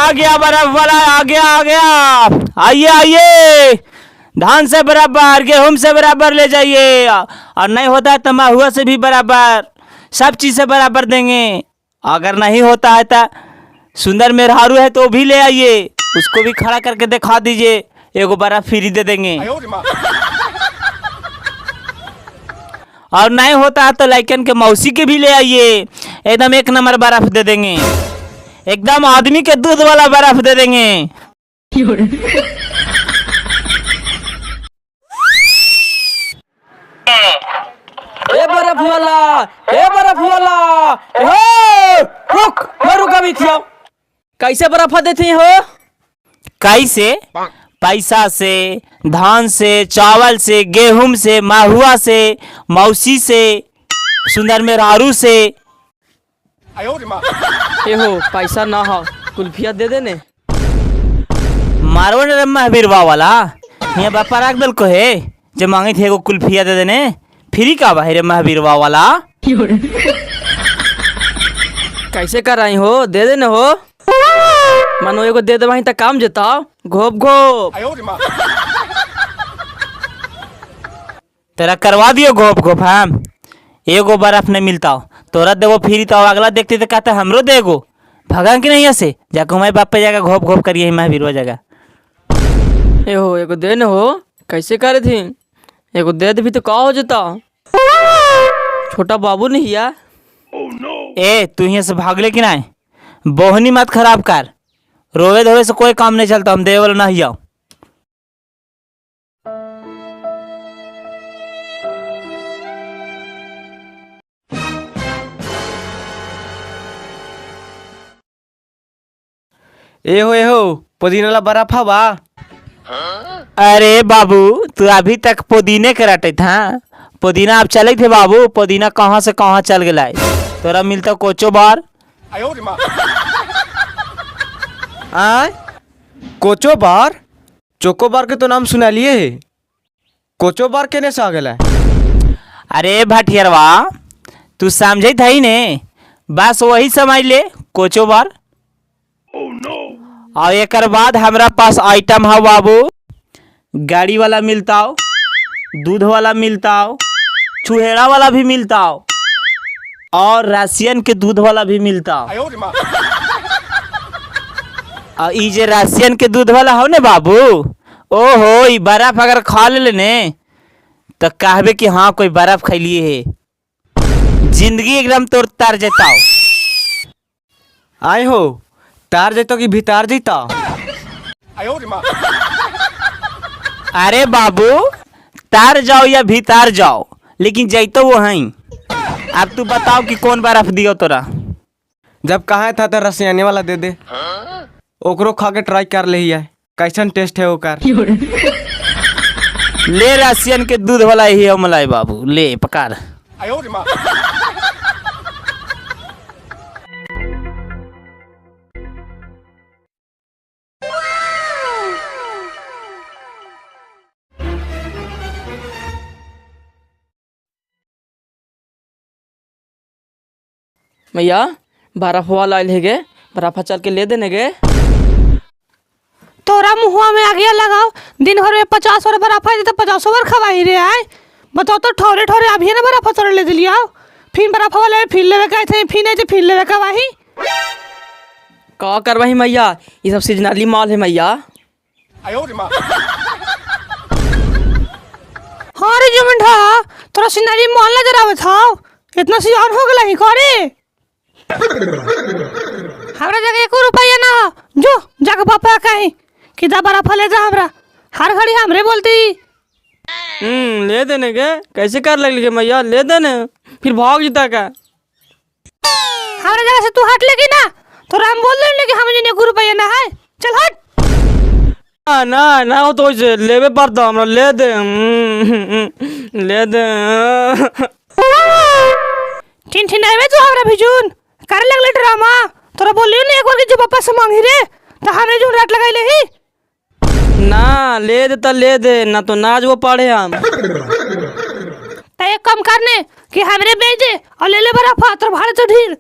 आ गया बर्फ वाला, आ गया आ गया। आइए आइए, धान से बराबर, गेहूं से बराबर ले जाइए, और नहीं होता है तो महुआ से भी बराबर, सब चीज़ से बराबर देंगे। अगर नहीं होता है तो सुंदर मेहरारू है तो भी ले आइए, उसको भी खड़ा करके दिखा दीजिए, एगो बर्फ फ्री दे देंगे। और नहीं होता है तो लाइकन के मौसी के भी ले आइए, एकदम एक नंबर बर्फ दे देंगे, एकदम आदमी के दूध वाला बर्फ दे देंगे। ए बर्फ वाला, ए बर्फ वाला, ए रुक, मैं रुका भी थी। कैसे बर्फ देती हो? कैसे? पैसा से, धान से, चावल से, गेहूं से, महुआ से, मौसी से, सुंदर मेहरारू से। ए हो पैसा ना हो, कुल्फिया दे देने। मारवा ने महावीरवा वाला यहाँ बापा राख दल को है जो मांगे थे एगो कुल्फिया दे देने, फ्री का बाहर महावीरवा वाला। कैसे कर रही हो? दे देने हो, मानो एगो दे दे वहीं तक काम जेता। घोप घोप तेरा करवा दियो घोप घोप। हम एगो बर्फ नहीं मिलता तोरा देगो फ्री, तो अगला देखते तो कहते हमरो देगो, भगा कि नहीं ऐसे जाकर हमारे बाप पे जाकर घोप घोप करिए महावीरवा जगह। ए हो एगो दे न हो, कैसे करे थी? एगो दे दे भी तो का हो जाता, छोटा बाबू नहीं या। ए तू यहाँ से भागले कि नहीं, बोहनी मत खराब कर, रोवे धोवे से कोई काम नहीं चलता, हम दे वाला नहीं आओ। ए हो पुदीना ला बर्फ हवा। अरे बाबू तू अभी तक पुदीने के रटे था, पुदीना अब चले थे बाबू, पुदीना कहाँ से कहाँ चल गया, तोरा मिलता कोचो बार। आय कोचो बार, चोको बार के तो नाम सुना लिए है, कोचो बार केने से आ गया? अरे भटियरवा तू समझे था ही ने, बस वही समझ ले कोचो बार। और एक बाद हमारा पास आइटम है बाबू, गाड़ी वाला मिलता हो, दूध वाला मिलता हो, चुहेड़ा वाला भी मिलता हो, और रसियन के दूध वाला भी मिलता हो। और ये जे रसियन के दूध वाला हो ने बाबू, ओहो ये बर्फ अगर खा ले ने तो कहबे कि हाँ कोई बर्फ खैलिए है, जिंदगी एकदम तोर तर जाता हो। आए हो तार जैतो कि भीतर जैता? अरे बाबू तार जाओ या भीतर जाओ, लेकिन जैतो वो हैं। अब तू बताओ कि कौन बर्फ दियो तोरा? जब कहा था तो रसियाने वाला दे दे, ओकरो खा के ट्राई कर ले है, कैसन टेस्ट है ओकर। ले रसियन के दूध वाला ही है मलाई बाबू, ले पकार। भैया बर्फ वाला आयल है गे, बर्फ चल के ले देने गे। तोरा मुहुआ में आगिया लगाओ, दिन भर में 50 और बर्फ है तो 50 बार खवाई रे आए। बताओ तो ठोरे ठोरे अभी ना बर्फ तोरे ले दिलिया, फिर बर्फ वाले फिर लेवे गए थे, फिर नहीं फिर लेवे का वही का करवाही मैया, ये सब सीजनली माल है मैया। हाँ रे जुमंडा, तोरा सिनारी माल नजर आवे था, इतना सियान हो गला ही करे। हमरा जगह 1 रुपया ना, जो जाके पापा कहीं कि दा बर्फ ले जा, हमरा हर घड़ी हमरे बोलती। ले देने के कैसे कर लगे मैया, ले देने फिर भाग जीता का। हमारे जगह से तू हट लेगी ना, तो हम बोल देंगे कि हमें 1 रुपया ना है, चल हट। ना ना हो तो लेवे पड़ता हमरा, ले दे ले दे। ठिन ठिन आवे तू हमरा भिजून कर लगले ड्रामा, तोरा बोलियो ना एक बार कि जो पापा से मांगी रे तो हमरे जो रात लगाई ले ही ना, ले दे तो ले दे, ना तो नाच वो पड़े हम। तो एक काम करने कि हमरे बेच दे और ले ले बर्फ, तो भाड़े तो ढीर।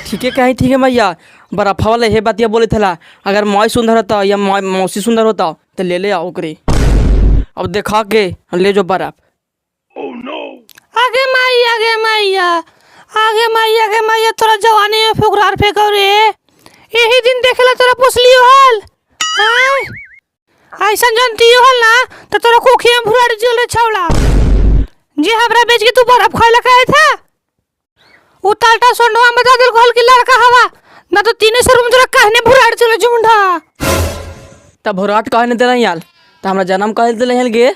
ठीक है कहीं, ठीक है मैया, बर्फा वाला हे बातिया बोले थला अगर मौई सुंदर होता या मौसी सुंदर होता तो ले ले आओ ओकरे। अब देखा के ले जो बर्फ। आगे माई आगे मैया आगे मैया आगे मैया तोरा जवानी में फुकरार फेंको रे। यही दिन देखेला तोरा पुछली हल ऐसा जानती हल ना तो तोरा कोखिया में भुराड़ जल रे छौला जे हमरा बेच के तू बर्फ खाए ला काहे था। उतालटा सोंडवा में दादल घोल के लड़का हवा ना तो 300 रुपये तोरा कहने भुराड़ चले जुंडा। तब भुराट कहने दे रही याल तो हमरा जन्म कह दे रही गे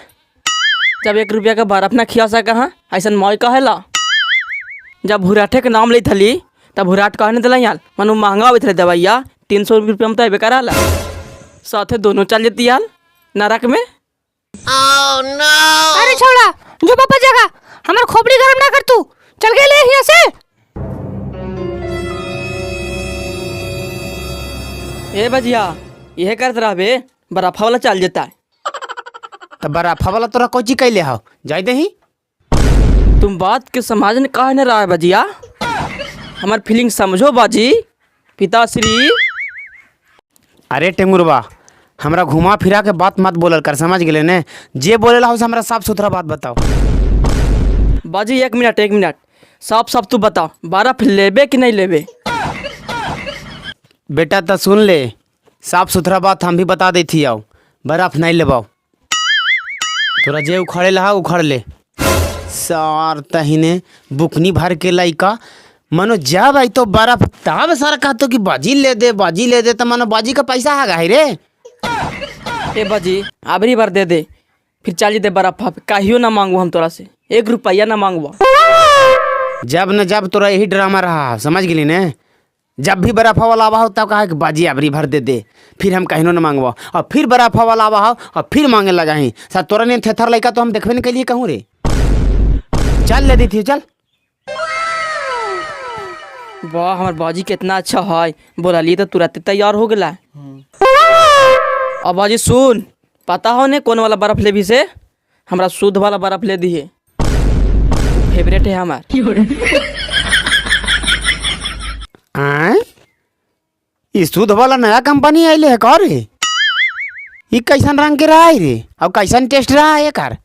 जब 1 रुपया का बर्फ ना खिया सका हाँ ऐसा मौई कहेला। जब भुराठे के नाम ली थली तब भुराट कहने दिला याल मनु महंगा आवे थे दवाइया 300 रुपये में तो बेकार आला साथे दोनों चल जेती याल नरक में। अरे छोड़ा जो पापा जगह हमार खोपड़ी गरम ना कर तू चल गए ले यहाँ से। ए बजिया यह करत रहबे बर्फा वाला चल जेता है। तो बर्फा वाला तोरा कोची कैले हो जाय दही। तुम बात के समझ ने कहा नहीं रहा है बजिया हमार फीलिंग समझो बाजी पिताश्री। अरे टेंगुरबा हमरा घुमा फिरा के बात मत बोलल कर समझ गेले ने जे बोलेला हो से हमरा साफ सुथरा बात बताओ। बाजी 1 मिनट साफ साफ तू बताओ बर्फ लेबे कि नहीं लेबे। बेटा तो सुन ले साफ सुथरा बात हम भी बता देती आओ बर्फ नहीं लेबाओ तोरा जे उखड़े ला उखड़ ले सार तहीने बुकनी भर के लइका मनो जब आई तो बर्फ तब सर कहतो कि बाजी ले दे तो मनो बाजी का पैसा है रे। ए बाजी आबरी बार दे दे फिर चल दे बर्फ कहियो ना मांगू हम तोरा से 1 रुपया ना मांगवा। जब न जब तोरा यही ड्रामा रहा समझ गेली ने जब भी बर्फा वाला आवा हो तब कहा कि बाजी आबरी भर दे फिर हम कहीं ना मांगवा और फिर बर्फा वाला आवा हो और फिर मांगे लगा ही सर तोरा ने थेथर लइका तो हम देखबे नहीं के लिए कहूँ रे चल ले दी थी चल। वाह हमार बाजी कितना अच्छा है बोला लिए तो तुरंत तैयार हो गया। अब बाजी सुन पता हो ने कौन वाला बर्फ ले भी से हमरा शुद्ध वाला बर्फ ले दी है फेवरेट है हमार। इस शुद्ध वाला नया कंपनी आइले है का रे ये कैसन रंग के रहा है रे और कैसन टेस्ट रहा है कर।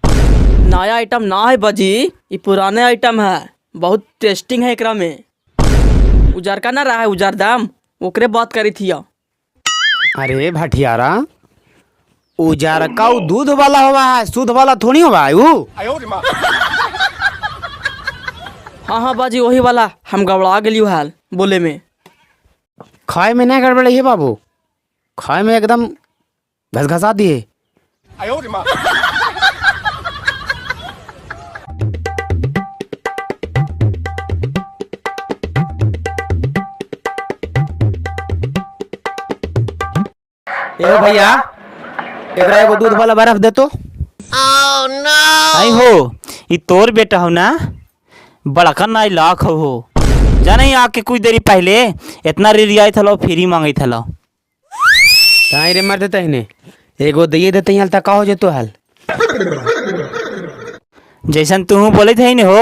नया आइटम ना है बाजी ये पुराने आइटम है बहुत टेस्टिंग है एकरा में उजार का ना रहा है उजार दाम ओकरे बात करी थी। अरे भटियारा उजार का वो दूध वाला हुआ है शुद्ध वाला थोड़ी हुआ है वो। हाँ बाजी वही वाला हम गड़बड़ा गली हाल बोले में खाए में नहीं गड़बड़े है बाबू खाए में एकदम घसघसा दिए। ए भैया एकरा एगो दूध वाला बर्फ दे तो। आई हो ये तोर बेटा हो ना बड़का नाई लाख हो जाना ही आके कुछ देरी पहले इतना रिरियाई थलो फ्री मांगी थलो ताई रे मर देते ने एगो दिए देते हाल तक हो जेतो हाल जैसन तू बोले थे ने हो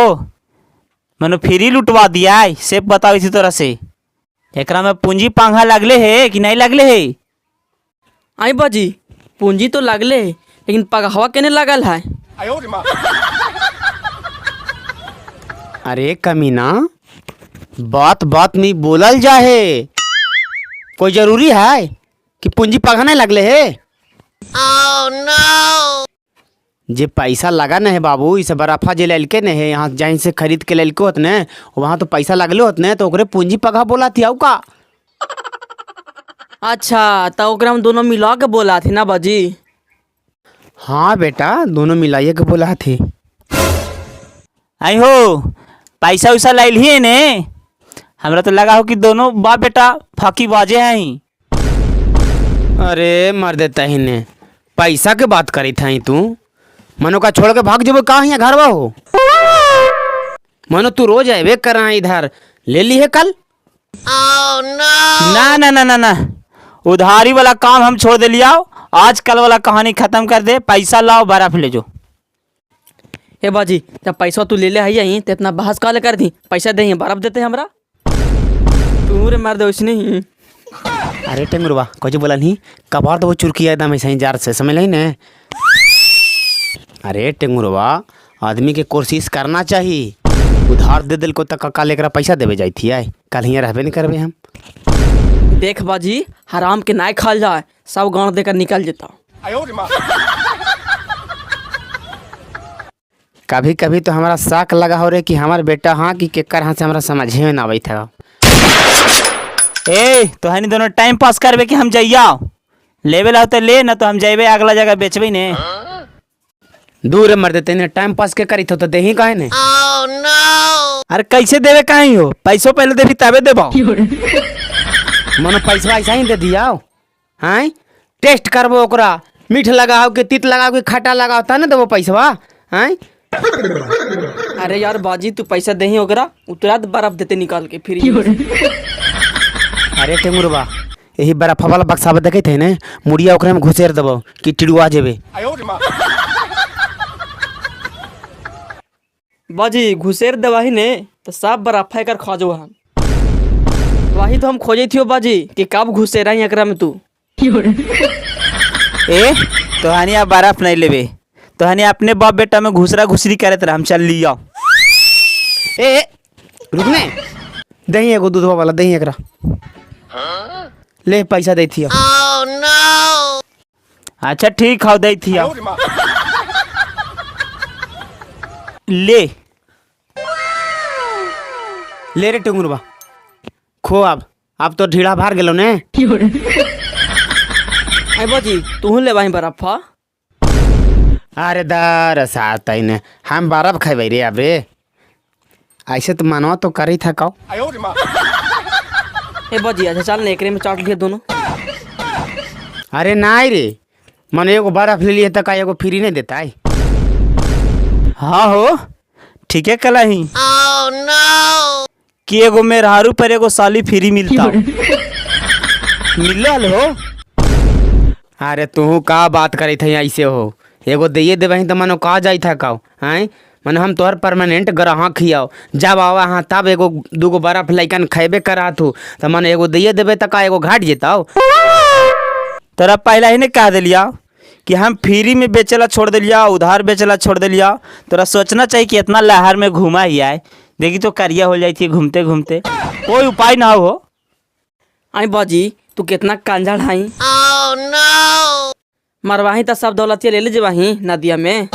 मनो फ्री लुटवा दिया से बताओ इसी तरह से एकरा में पूंजी पांगा लगले है कि नहीं लगले है। आई बाजी पूंजी तो लगले लेकिन पगहवा केने लगल है। अरे कमीना बात बात में बोलल जाहे कोई जरूरी है कि पूंजी पगाने लगले है। जे पैसा लगा न है बाबू इसे बर्फा जे ललके न है यहाँ जहीं से खरीद के ललके होत ने वहाँ तो पैसा लगले होत ने तो ओकरे पूंजी पगा बोला थी का। अच्छा तो ओकरा हम दोनों मिला के बोला थी ना बाजी। हाँ बेटा दोनों मिलाइए के बोला थी। आई हो पैसा वैसा लाइल ही है ने हमरा तो लगा हो कि दोनों बाप बेटा फाकी बाजे हैं। अरे मर देता ही ने पैसा के बात करी था तू मनो का छोड़ के भाग जब कहाँ यहाँ घर हो मनो तू रोज आए कर इधर ले ली है कल। ना ना ना ना ना उधारी वाला काम हम छोड़ दे लिया आज कल वाला कहानी खत्म कर दे पैसा लाओ बर्फ ले जो। हे बाजी जब पैसा तू ले ले आई तो इतना बहस काले कर दी पैसा दे बर्फ देते हमरा। तू तू रे मार दे वैसे नहीं। अरे टेंगुरवा कुछ बोला नहीं, कबार तो वो चुरकी एकदम ऐसे ही जार से समझ ली न। अरे टेंगुरवा आदमी के कोशिश करना चाहिए, उधार दे दिल को तक काल एक पैसा देवे जाई थी आए, कल हियाँ रहबे नहीं करबे हम। देख बाजी हराम के नाय खाल जाए, सब गाँव देकर निकल जाता। कभी कभी तो हमारा शक लगा हो रे कि हमार बेटा हाँ कि केकर हाँ से हमारा समझे में ना आवे था। ए तो हनी दोनों टाइम पास करबे कि हम जइया लेवल आओ तो ले, ना तो हम जाइबे अगला जगह बेचबे ने। दूर मर देते ने टाइम पास के करी तो दे काहे ने। अरे कैसे देवे कहीं हो, पैसों पहले देवी तबे देबो। मनो पैसा ऐसा ही दे दिया हैं, टेस्ट करबो ओकरा, मीठ लगाओ के तीत लगाओ के खट्टा लगाओ ता ना देबो पैसवा हैं। अरे यार बाजी तू पैसा दे ही ओकरा, तुरंत बर्फ देते निकाल के फिर। अरे टेंगुरबा यही बर्फ वाला बक्सा देखे थे ने, मुड़िया ओकरे में घुसेर देबो कि टिड़ुआ जेबे। बाजी घुसेर दवाही ने तो सब बर्फ कर खा जो हम। वही तो हम खोजे थी बाजी कि कब घुसेरा ही एकरा में तू। ए तो हनी आप बर्फ नहीं लेबे, तो हनी अपने बाप बेटा में घुसरा घुसरी करे तरह हम चल लिया। ए रुकने दही एगो दूधवा वाला दही एकरा ले, पैसा दे थी। अच्छा ठीक खाओ दे थी ले ले रे टेंगुरबा खो। अब तो ढीला भार गेलो ने। अरे बाजी तू ले वही बर्फ। अरे दर साथ ने हम बर्फ खेबे रे। अब रे ऐसे तो मानवा तो करी था काओ। ए बाजी अच्छा चल ने एकरे में चाट लिए दोनों। अरे नाई रे मन एगो बर्फ ले लिए तक एगो फ्री नहीं देता है। हाँ हो ठीक है कल ही कि एगो मेहरारू पर एगो साली फ्री मिलता मिलल हो। अरे तू का बात करी थे ऐसे हो, एगो दे देवे तो मनो कहा जाई था काओ हैं। मन हम तोहर परमानेंट ग्राहक खियाओ, जब आवा हाँ तब एगो दूगो बर्फ लैकन खेबे करा तू तो मन एगो दे देवे तक एगो घाट जेता। तोरा पहला ही ने कह दिलिया कि हम फ्री में बेचला छोड़ दिलिया, उधार बेचला छोड़ दिलिया। तोरा सोचना चाहिए कि इतना लहर में घुमा ही आए, देखी तो करिया हो जाती है घूमते घूमते, कोई उपाय ना हो। आई बाजी तू कितना कंजड़ हाई। मरवाही तो सब दौलतिया ले ले जवाही नदिया में,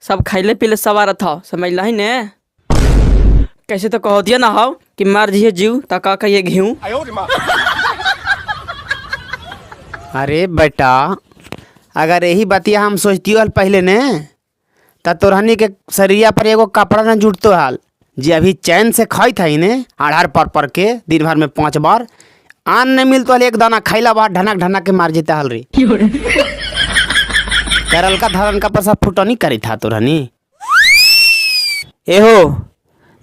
सब खैले पीले सवार था समझ ला ही ने। कैसे तो कहो दिया ना हो कि मार जी जीव तका का ये घीऊ। अरे बेटा अगर यही बतिया हम सोचती हल पहले ने त तोरहनी के शरीरिया पर एगो कपड़ा न जुटतो हाल, जे अभी चैन से खाई था ने आधार पर के दिन भर में 5 बार आन नहीं मिलतो हल, एक दाना खैला बाद ढनक ढनक के मार जेता हल रे। करल का धरन का प्रसाद फुटनी करी था तोरहनी। एहो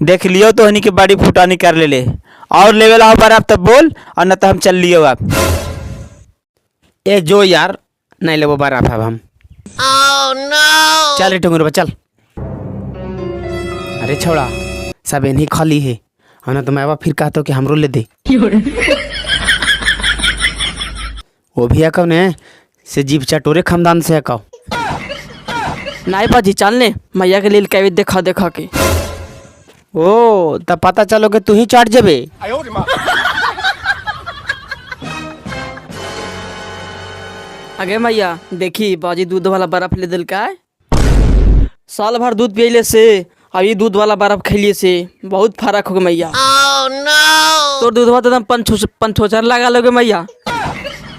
देख लियो तो हनी के बाड़ी फुटानी कर ले और लेवल आओ बर्फ तब बोल, और न तो हम चल लियो आप। ए जो यार नहीं लेबो बर्फ अब हम। चल रे टुंगुरबा चल। अरे छोड़ा सब इन्हीं खाली है, ना तो मैं फिर कहता कि हमरो ले दे। वो भी कौन है से जीव चटोरे खानदान से कहो। नहीं बाजी चल ने मैया के लिए कैवित देखा देखा के। ओ तब पता चलो कि तू ही चाट जेबे। आगे मैया देखी बाजी दूध वाला बर्फ ले दिल का है। साल भर दूध पियले से अब ये दूध वाला बर्फ खैलिए से बहुत फर्क होगा मैया। तो दूधवा तो एकदम पंचोचर लगा लोगे मैया।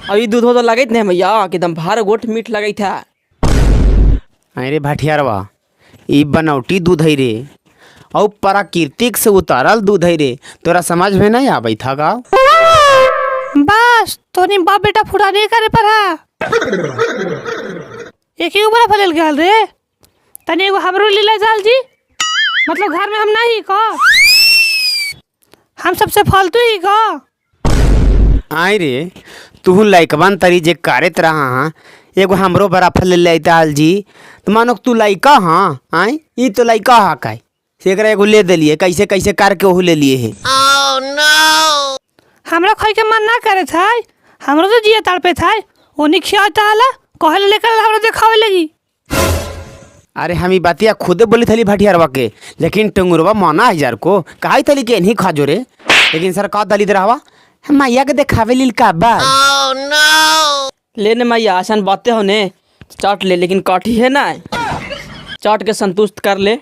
अभी दूधवा तो लगे नहीं मैया कि एकदम भार गोट मीठ लगे था। अरे भटियारवा ई बनौटी दूध है रे, और प्राकृतिक से उतारल दूध है रे, तोरा समझ में नहीं आबै था का। बस तोनी बाप बेटा फुटा नहीं करे पर है। एक ही ऊपर फैल गया रे, तनी एगो हमरो लीला जाल जी, मतलब घर में हम नहीं का, हम सबसे फालतू ही का। आई रे तू लइकवन तरी जे करत रहा हाँ, एगो हमरो बड़ा फल ले ताल जी, तो मानो तू लइका हाँ। आई ई तो लइका हा का से एकरा एगो ले देलिए, कैसे कैसे करके ओहू ले लिए है। हमरा खाई के मन ना करे था, हमरो तो जिया तड़पे था, ओनी खियाता आला कहले लेकर हमरा देखावे लगी। अरे हम ई बातिया खुदे बोली थली भटियारवा के, लेकिन टंगुरवा माना 1000 को कहाई थली के नहीं खा जो रे। लेकिन सर का दली रहा मैया के देखावे लील का बा। लेने मैया आसान बातें हो ने, चाट ले लेकिन काठी है ना, चाट के संतुष्ट कर ले।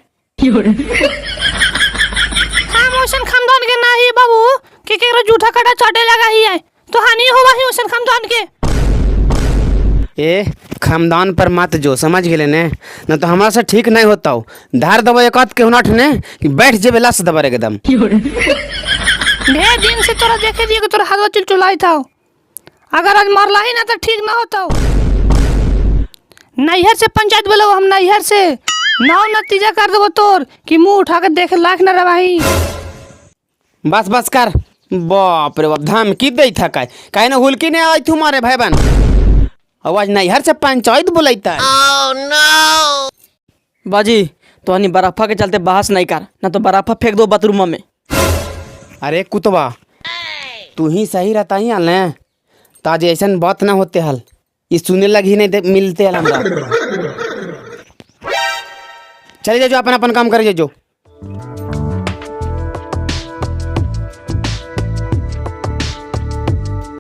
हम ओसन खानदान के ना ही बाबू के केरो जूठा काटा चाटे लगा ही है, तो हानि होवा ही ओसन खानदान के। ए खानदान पर मत जो, समझ गेले ने, न तो हमरा से ठीक नहीं होता हो। धार दबा एक हाथ के हुनाठ ने कि बैठ जेबे लाश दबा एकदम। ढेर दिन से तोरा देखे दिए कि तोरा हाथ चिलचुलाई था, अगर आज मरला ही ना तो ठीक ना होता। नैहर से पंचायत बोलो, हम नैहर से नाव नतीजा कर देबो तोर कि मुंह उठा के देखे लायक न रही। बस बस कर। बाप रे बाप धमकी दे था काहे ना हुलकी ने आई तुम्हारे भाई बहन। आवाज नैहर से पंचायत बुलाइता। बाजी तो हनी बराफा के चलते बहस नहीं कर, ना तो बराफा फेंक दो बाथरूम में। अरे कुतवा तू ही सही रहता ही हाल ने, ताज ऐसा बात ना होते हाल, ये सुने लगी नहीं मिलते हाल हमरा। चले जाओ अपन अपन काम करे जाओ।